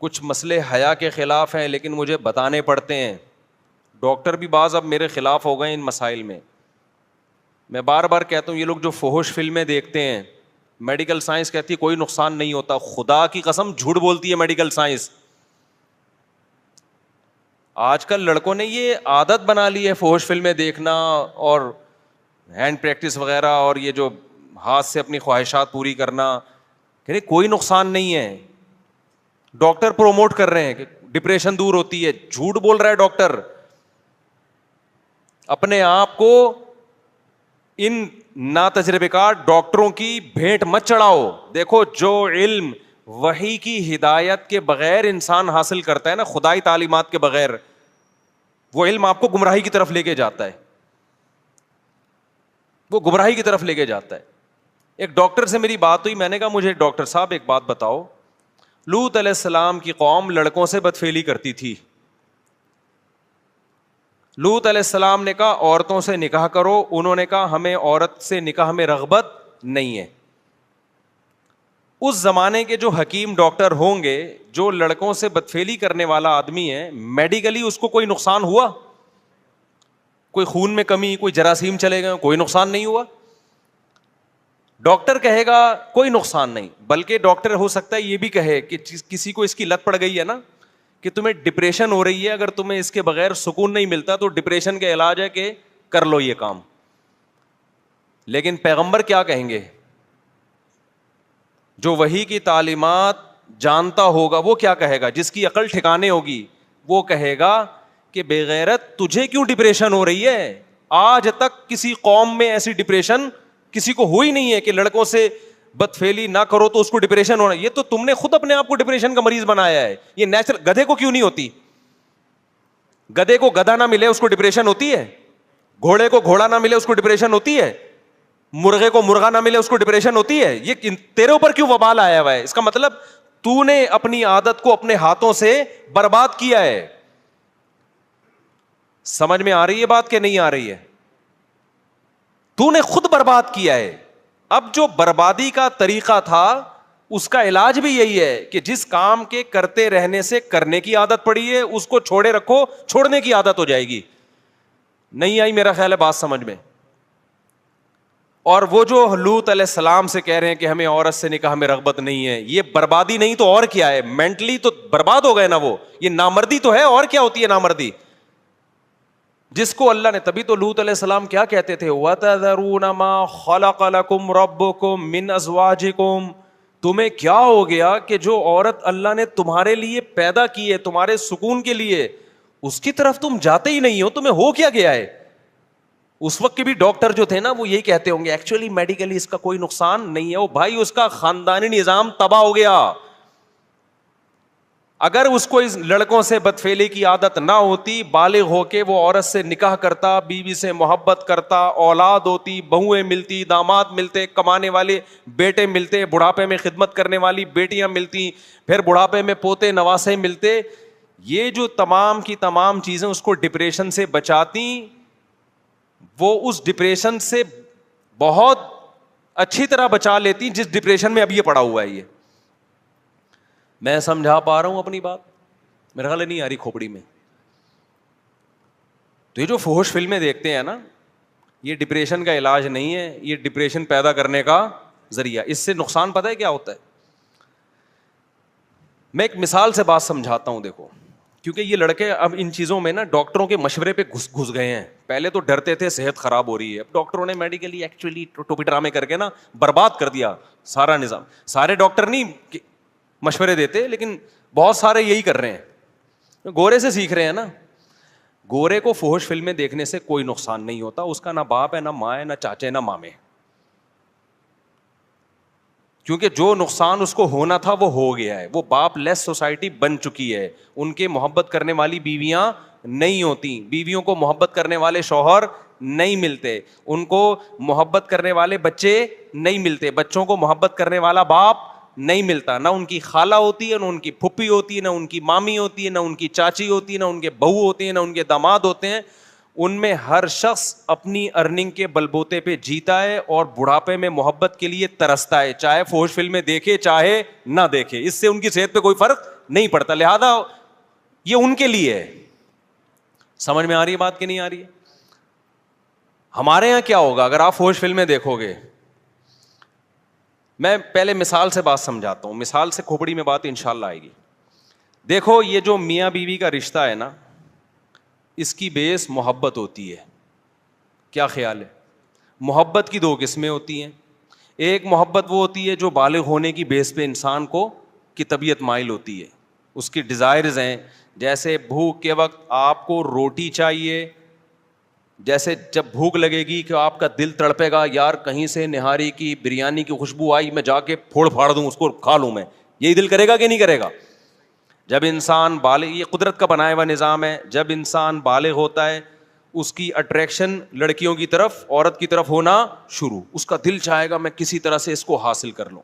کچھ مسئلے حیا کے خلاف ہیں لیکن مجھے بتانے پڑتے ہیں. ڈاکٹر بھی بعض اب میرے خلاف ہو گئے ان مسائل میں. میں بار بار کہتا ہوں یہ لوگ جو فحش فلمیں دیکھتے ہیں, میڈیکل سائنس کہتی ہے کوئی نقصان نہیں ہوتا. خدا کی قسم جھوٹ بولتی ہے میڈیکل سائنس. آج کل لڑکوں نے یہ عادت بنا لی ہے فحش فلمیں دیکھنا اور ہینڈ پریکٹس وغیرہ, اور یہ جو ہاتھ سے اپنی خواہشات پوری کرنا, کہ کوئی نقصان نہیں ہے. ڈاکٹر پروموٹ کر رہے ہیں کہ ڈپریشن دور ہوتی ہے. جھوٹ بول رہا ہے ڈاکٹر. اپنے آپ کو ان ناتجربے کار ڈاکٹروں کی بھیٹ مت چڑھاؤ. دیکھو جو علم وحی کی ہدایت کے بغیر انسان حاصل کرتا ہے نا, خدائی تعلیمات کے بغیر, وہ علم آپ کو گمراہی کی طرف لے کے جاتا ہے. وہ گمراہی کی طرف لے کے جاتا ہے. ایک ڈاکٹر سے میری بات ہوئی, میں نے کہا مجھے ڈاکٹر صاحب ایک بات بتاؤ, لوط علیہ السلام کی قوم لڑکوں سے بدفعلی کرتی تھی. لوط علیہ السلام نے کہا عورتوں سے نکاح کرو. انہوں نے کہا ہمیں عورت سے نکاح میں رغبت نہیں ہے. اس زمانے کے جو حکیم ڈاکٹر ہوں گے, جو لڑکوں سے بدفعلی کرنے والا آدمی ہے, میڈیکلی اس کو کوئی نقصان ہوا؟ کوئی خون میں کمی, کوئی جراثیم چلے گئے, کوئی نقصان نہیں ہوا. ڈاکٹر کہے گا کوئی نقصان نہیں, بلکہ ڈاکٹر ہو سکتا ہے یہ بھی کہے کہ کسی کو اس کی لت پڑ گئی ہے نا, کہ تمہیں ڈپریشن ہو رہی ہے, اگر تمہیں اس کے بغیر سکون نہیں ملتا تو ڈپریشن کا علاج ہے کہ کر لو یہ کام. لیکن پیغمبر کیا کہیں گے؟ جو وحی کی تعلیمات جانتا ہوگا وہ کیا کہے گا؟ جس کی عقل ٹھکانے ہوگی وہ کہے گا کہ بے غیرت تجھے کیوں ڈپریشن ہو رہی ہے؟ آج تک کسی قوم میں ایسی ڈپریشن کسی کو ہوئی نہیں ہے کہ لڑکوں سے بدفعلی نہ کرو تو اس کو ڈپریشن ہونا. یہ تو تم نے خود اپنے آپ کو ڈپریشن کا مریض بنایا ہے. یہ نیچرل. گدھے کو کیوں نہیں ہوتی؟ گدھے کو گدھا نہ ملے اس کو ڈپریشن ہوتی ہے؟ گھوڑے کو گھوڑا نہ ملے اس کو ڈپریشن ہوتی ہے؟ مرغے کو مرغا نہ ملے اس کو ڈپریشن ہوتی ہے؟ یہ تیرے اوپر کیوں وبال آیا ہوا ہے؟ اس کا مطلب تو نے اپنی عادت کو اپنے ہاتھوں سے برباد کیا ہے. سمجھ میں آ رہی ہے بات کہ نہیں آ رہی ہے؟ تو نے خود برباد کیا ہے. اب جو بربادی کا طریقہ تھا اس کا علاج بھی یہی ہے کہ جس کام کے کرتے رہنے سے کرنے کی عادت پڑی ہے اس کو چھوڑے رکھو, چھوڑنے کی عادت ہو جائے گی. نہیں آئی میرا خیال ہے بات سمجھ میں؟ اور وہ جو لوط علیہ السلام سے کہہ رہے ہیں کہ ہمیں عورت سے نکاح میں رغبت نہیں ہے, یہ بربادی نہیں تو اور کیا ہے؟ مینٹلی تو برباد ہو گئے نا وہ. یہ نامردی تو ہے, اور کیا ہوتی ہے نامردی؟ جس کو اللہ نے, تبھی تو لوط علیہ السلام کیا کہتے تھے, وَتَذَرُونَ مَا خَلَقَ لَكُمْ رَبُّكُمْ مِنْ أَزْوَاجِكُمْ. تمہیں کیا ہو گیا کہ جو عورت اللہ نے تمہارے لیے پیدا کی ہے تمہارے سکون کے لیے, اس کی طرف تم جاتے ہی نہیں ہو؟ تمہیں ہو کیا گیا ہے؟ اس وقت کے بھی ڈاکٹر جو تھے نا وہ یہی کہتے ہوں گے ایکچولی میڈیکلی اس کا کوئی نقصان نہیں ہے. وہ بھائی اس کا خاندانی نظام تباہ ہو گیا. اگر اس کو اس لڑکوں سے بدفعلی کی عادت نہ ہوتی, بالغ ہو کے وہ عورت سے نکاح کرتا, بیوی سے محبت کرتا, اولاد ہوتی, بہویں ملتی, داماد ملتے, کمانے والے بیٹے ملتے, بڑھاپے میں خدمت کرنے والی بیٹیاں ملتی, پھر بڑھاپے میں پوتے نواسے ملتے, یہ جو تمام کی تمام چیزیں اس کو ڈپریشن سے بچاتی, وہ اس ڈپریشن سے بہت اچھی طرح بچا لیتی جس ڈپریشن میں اب یہ پڑا ہوا ہے. یہ میں سمجھا پا رہا ہوں اپنی بات؟ میرا خیال نہیں آ رہی کھوپڑی میں. تو یہ جو فحش فلمیں دیکھتے ہیں نا, یہ ڈپریشن کا علاج نہیں ہے, یہ ڈپریشن پیدا کرنے کا ذریعہ. اس سے نقصان پتہ ہے کیا ہوتا ہے؟ میں ایک مثال سے بات سمجھاتا ہوں. دیکھو, کیونکہ یہ لڑکے اب ان چیزوں میں نا ڈاکٹروں کے مشورے پہ گھس گئے ہیں. پہلے تو ڈرتے تھے صحت خراب ہو رہی ہے, اب ڈاکٹروں نے میڈیکلی ایکچولی ٹوپی ڈرامے کر کے نا برباد کر دیا سارا نظام. سارے ڈاکٹر نہیں مشورے دیتے, لیکن بہت سارے یہی کر رہے ہیں, گورے سے سیکھ رہے ہیں نا. گورے کو فحش فلمیں دیکھنے سے کوئی نقصان نہیں ہوتا. اس کا نہ باپ ہے, نہ ماں ہے, نہ چاچے, نہ مامے, کیونکہ جو نقصان اس کو ہونا تھا وہ ہو گیا ہے. وہ باپ لیس سوسائٹی بن چکی ہے. ان کے محبت کرنے والی بیویاں نہیں ہوتی, بیویوں کو محبت کرنے والے شوہر نہیں ملتے, ان کو محبت کرنے والے بچے نہیں ملتے, بچوں کو محبت کرنے والا باپ نہیں ملتا. نہ ان کی خالہ ہوتی ہے, نہ ان کی پھپھی ہوتی ہے, نہ ان کی مامی ہوتی ہے, نہ ان کی چاچی ہوتی ہے, نہ ان کے بہو ہوتی ہیں, نہ ان کے داماد ہوتے ہیں. ان میں ہر شخص اپنی ارننگ کے بلبوتے پہ جیتا ہے اور بڑھاپے میں محبت کے لیے ترستا ہے, چاہے فوش فلمیں دیکھے چاہے نہ دیکھے, اس سے ان کی صحت پہ کوئی فرق نہیں پڑتا, لہذا یہ ان کے لیے ہے. سمجھ میں آ رہی ہے بات کہ نہیں آ رہی ہے؟ ہمارے یہاں کیا ہوگا اگر آپ فوش فلمیں دیکھو گے؟ میں پہلے مثال سے بات سمجھاتا ہوں, مثال سے کھوپڑی میں بات انشاءاللہ آئے گی. دیکھو یہ جو میاں بیوی کا رشتہ ہے نا, اس کی بیس محبت ہوتی ہے. کیا خیال ہے؟ محبت کی دو قسمیں ہوتی ہیں. ایک محبت وہ ہوتی ہے جو بالغ ہونے کی بیس پہ انسان کو کی طبیعت مائل ہوتی ہے, اس کی ڈیزائرز ہیں. جیسے بھوک کے وقت آپ کو روٹی چاہیے, جیسے جب بھوک لگے گی کہ آپ کا دل تڑپے گا, یار کہیں سے نہاری کی بریانی کی خوشبو آئی, میں جا کے پھوڑ پھاڑ دوں اس کو, کھا لوں میں, یہی دل کرے گا کہ نہیں کرے گا؟ جب انسان بالغ, یہ قدرت کا بنایا ہوا نظام ہے, جب انسان بالغ ہوتا ہے اس کی اٹریکشن لڑکیوں کی طرف, عورت کی طرف ہونا شروع, اس کا دل چاہے گا میں کسی طرح سے اس کو حاصل کر لوں.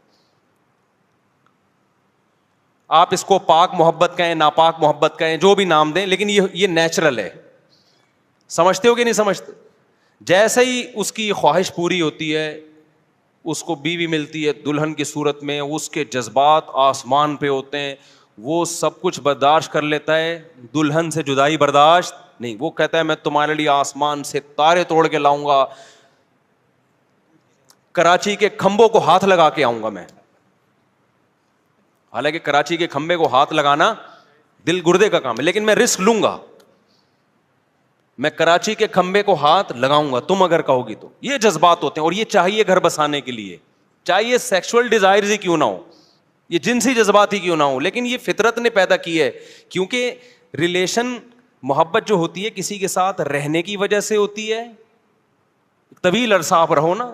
آپ اس کو پاک محبت کہیں, ناپاک محبت کہیں, جو بھی نام دیں, لیکن یہ نیچرل ہے. سمجھتے ہو کہ نہیں سمجھتے؟ جیسے ہی اس کی خواہش پوری ہوتی ہے, اس کو بیوی ملتی ہے دلہن کی صورت میں, اس کے جذبات آسمان پہ ہوتے ہیں, وہ سب کچھ برداشت کر لیتا ہے, دلہن سے جدائی برداشت نہیں. وہ کہتا ہے میں تمہارے لیے آسمان سے تارے توڑ کے لاؤں گا, کراچی کے کھمبوں کو ہاتھ لگا کے آؤں گا میں. حالانکہ کراچی کے کھمبے کو ہاتھ لگانا دل گردے کا کام ہے, لیکن میں رسک لوں گا, میں کراچی کے کھمبے کو ہاتھ لگاؤں گا تم اگر کہو گی تو. یہ جذبات ہوتے ہیں, اور یہ چاہیے گھر بسانے کے لیے, چاہیے سیکسول ڈیزائرز ہی کیوں نہ ہو, یہ جنسی جذبات ہی کیوں نہ ہو, لیکن یہ فطرت نے پیدا کی ہے. کیونکہ ریلیشن, محبت جو ہوتی ہے کسی کے ساتھ رہنے کی وجہ سے ہوتی ہے. طویل عرصہ آپ رہو نا,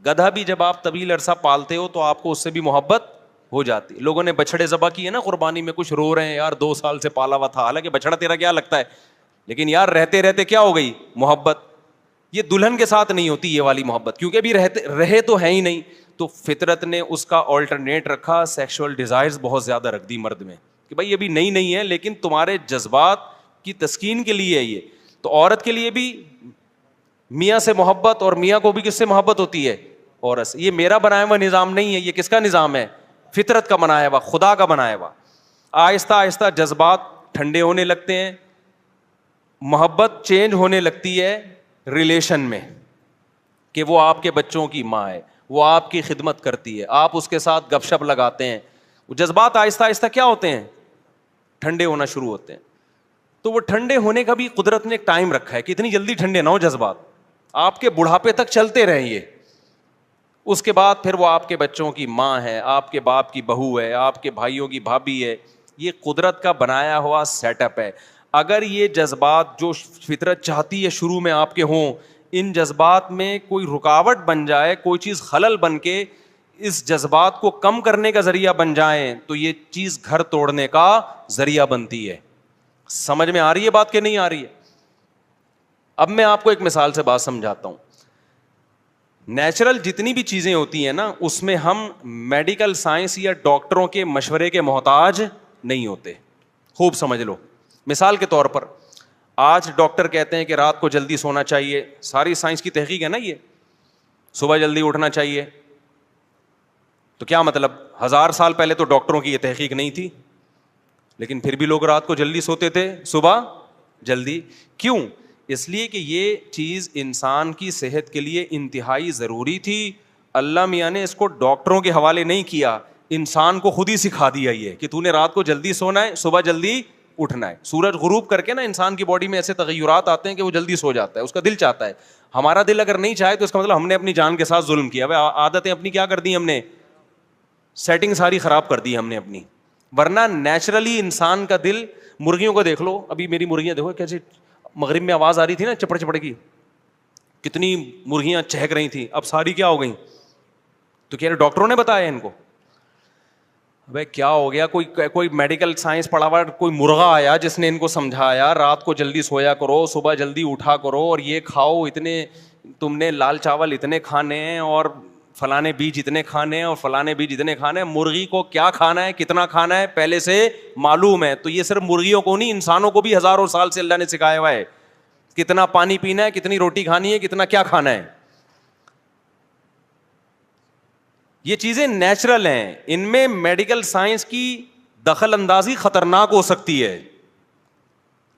گدھا بھی جب آپ طویل عرصہ پالتے ہو تو آپ کو اس سے بھی محبت ہو جاتی. لوگوں نے بچڑے ذبح کیے نا قربانی میں, کچھ رو رہے ہیں یار 2 سال سے پالا ہوا تھا, حالانکہ بچڑا تیرا کیا لگتا ہے, لیکن یار رہتے رہتے کیا ہو گئی محبت. یہ دلہن کے ساتھ نہیں ہوتی یہ والی محبت, کیونکہ ابھی رہے تو ہے ہی نہیں. تو فطرت نے اس کا آلٹرنیٹ رکھا, سیکشول ڈیزائرز بہت زیادہ رکھ دی مرد میں, کہ بھائی ابھی نہیں ہے لیکن تمہارے جذبات کی تسکین کے لیے ہے یہ. تو عورت کے لیے بھی میاں سے محبت, اور میاں کو بھی کس سے محبت ہوتی ہے؟ عورت سے. یہ میرا بنایا ہوا نظام نہیں ہے, یہ کس کا نظام ہے؟ فطرت کا بنایا ہوا, خدا کا بنایا ہوا. آہستہ آہستہ جذبات ٹھنڈے ہونے لگتے ہیں, محبت چینج ہونے لگتی ہے ریلیشن میں, کہ وہ آپ کے بچوں کی ماں ہے, وہ آپ کی خدمت کرتی ہے, آپ اس کے ساتھ گپ شپ لگاتے ہیں. وہ جذبات آہستہ آہستہ کیا ہوتے ہیں؟ ٹھنڈے ہونا شروع ہوتے ہیں. تو وہ ٹھنڈے ہونے کا بھی قدرت نے ایک ٹائم رکھا ہے کہ اتنی جلدی ٹھنڈے نہ ہو جذبات, آپ کے بڑھاپے تک چلتے رہیں یہ. اس کے بعد پھر وہ آپ کے بچوں کی ماں ہے, آپ کے باپ کی بہو ہے, آپ کے بھائیوں کی بھابھی ہے. یہ قدرت کا بنایا ہوا سیٹ اپ ہے. اگر یہ جذبات جو فطرت چاہتی ہے شروع میں آپ کے ہوں, ان جذبات میں کوئی رکاوٹ بن جائے, کوئی چیز خلل بن کے اس جذبات کو کم کرنے کا ذریعہ بن جائیں, تو یہ چیز گھر توڑنے کا ذریعہ بنتی ہے. سمجھ میں آ رہی ہے بات کہ نہیں آ رہی ہے؟ اب میں آپ کو ایک مثال سے بات سمجھاتا ہوں. نیچرل جتنی بھی چیزیں ہوتی ہیں نا, اس میں ہم میڈیکل سائنس یا ڈاکٹروں کے مشورے کے محتاج نہیں ہوتے. خوب سمجھ لو. مثال کے طور پر آج ڈاکٹر کہتے ہیں کہ رات کو جلدی سونا چاہیے, ساری سائنس کی تحقیق ہے نا یہ, صبح جلدی اٹھنا چاہیے. تو کیا مطلب, 1000 سال پہلے تو ڈاکٹروں کی یہ تحقیق نہیں تھی, لیکن پھر بھی لوگ رات کو جلدی سوتے تھے, صبح جلدی. کیوں؟ اس لیے کہ یہ چیز انسان کی صحت کے لیے انتہائی ضروری تھی. اللہ میاں نے اس کو ڈاکٹروں کے حوالے نہیں کیا, انسان کو خود ہی سکھا دیا یہ کہ تو نے رات کو جلدی سونا ہے, صبح جلدی اٹھنا ہے. سورج غروب کر کے نا انسان کی باڈی میں ایسے تغیرات آتے ہیں کہ وہ جلدی سو جاتا ہے, اس کا دل چاہتا ہے. ہمارا دل اگر نہیں چاہے تو اس کا مطلب ہم نے اپنی جان کے ساتھ ظلم کیا. عادتیں اپنی کیا کر دی ہم نے, سیٹنگ ساری خراب کر دی ہم نے اپنی. ورنہ نیچرلی انسان کا دل, مرغیوں کو دیکھ لو, ابھی میری مرغیاں دیکھو کیسے, مغرب میں آواز آ رہی تھی نا چپڑ چپڑ کی, کتنی مرغیاں چہک رہی تھیں, اب ساری کیا ہو گئیں؟ تو کہہ رہے ڈاکٹروں نے بتایا ان کو. بھائی کیا ہو گیا, کوئی میڈیکل سائنس پڑھا ہوا کوئی مرغا آیا جس نے ان کو سمجھایا رات کو جلدی سویا کرو, صبح جلدی اٹھا کرو, اور یہ کھاؤ, اتنے تم نے لال چاول اتنے کھانے ہیں, اور فلانے بیج اتنے کھانے ہیں, اور فلانے بیج اتنے کھانے ہیں. مرغی کو کیا کھانا ہے, کتنا کھانا ہے, پہلے سے معلوم ہے. تو یہ صرف مرغیوں کو نہیں, انسانوں کو بھی ہزاروں سال سے اللہ نے سکھایا ہوا ہے کتنا پانی پینا ہے, کتنی روٹی کھانی ہے, کتنا کیا کھانا ہے. یہ چیزیں نیچرل ہیں, ان میں میڈیکل سائنس کی دخل اندازی خطرناک ہو سکتی ہے.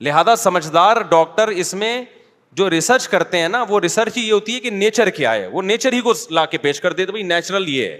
لہذا سمجھدار ڈاکٹر اس میں جو ریسرچ کرتے ہیں نا, وہ ریسرچ یہ ہوتی ہے کہ نیچر کیا ہے, وہ نیچر ہی کو لا کے پیش کر دیتے, بھائی نیچرل یہ ہے.